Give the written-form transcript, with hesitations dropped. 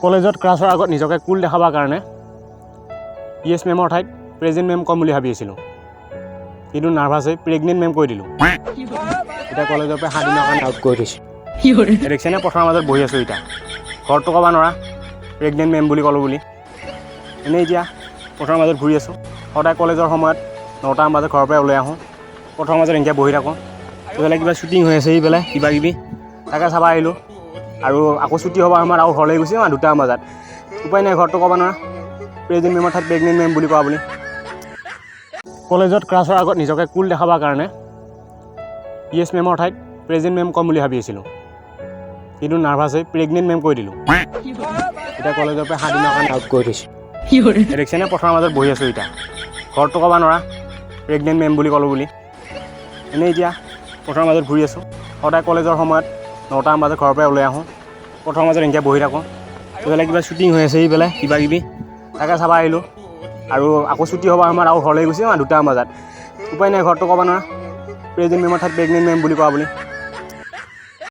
কলেজত ক্লাছৰ আগত নিজকে কুল দেখাবৰ কাৰণে ইয়েছ মেমৰ ঠাইত প্ৰেজেণ্ট মেম ক'ম বুলি ভাবি আছিলোঁ, কিন্তু নাৰ্ভাছ হৈ প্ৰেগনেণ্ট মেম কৈ দিলোঁ। এতিয়া কলেজৰ পৰা 7 দিনৰ কাৰণে আউট কৰি থৈছোঁ। দেখিছেনে পথাৰৰ মাজত বহি আছোঁ এতিয়া, ঘৰতো ক'ব নোৱাৰা প্ৰেগনেণ্ট মেম বুলি ক'লোঁ বুলি। এনেই এতিয়া পথাৰৰ মাজত ঘূৰি আছোঁ। সদায় কলেজৰ সময়ত 9টামান বজাত ঘৰৰ পৰা ওলাই আহোঁ, পথাৰৰ মাজত এনেকৈ বহি থাকোঁ। এইফালে কিবা শ্বুটিং হৈ আছে, এইফালে কিবা কিবি তাকে চাব আহিলোঁ। আৰু আকৌ ছুটি হ'বৰ সময়ত আকৌ ঘৰলৈ গুচি যাওঁ 2টামান বজাত। উপায় নাই, ঘৰতো ক'ব নোৱাৰা প্ৰেজেণ্ট মেমৰ ঠাইত প্ৰেগনেণ্ট মেম বুলি কোৱা বুলি। কলেজত ক্লাছৰ আগত নিজকে কুল দেখাবৰ কাৰণে ইয়েছ মেমৰ ঠাইত প্ৰেজেণ্ট মেম ক'ম বুলি ভাবি আছিলোঁ, কিন্তু নাৰ্ভাছ হৈ প্ৰেগনেণ্ট মেম কৈ দিলোঁ। এতিয়া কলেজৰ পৰা 7 দিনৰ কাৰণে আউট কৰি থৈছোঁ। দেখিছেনে পথাৰৰ মাজত বহি আছোঁ এতিয়া, ঘৰতো ক'ব নোৱাৰা প্ৰেগনেণ্ট মেম বুলি ক'লোঁ বুলি। এনেই এতিয়া পথাৰৰ মাজত ঘূৰি আছোঁ। সদায় কলেজৰ সময়ত 9টামান বজাত ঘৰৰ পৰা ওলাই আহোঁ, পথাৰৰ মাজত এনেকৈ বহি থাকোঁ। এইফালে কিবা শ্বুটিং হৈ আছে, এইফালে কিবা কিবি তাকে চাব আহিলোঁ। আৰু আকৌ ছুটি হ'বৰ সময়ত আকৌ ঘৰলৈ গুচি যাওঁ 2টামান বজাত। উপায় নাই, ঘৰতো ক'ব নোৱাৰা প্ৰেজেণ্ট মেমৰ ঠাইত প্ৰেগনেণ্ট মেম বুলি কোৱা বুলি।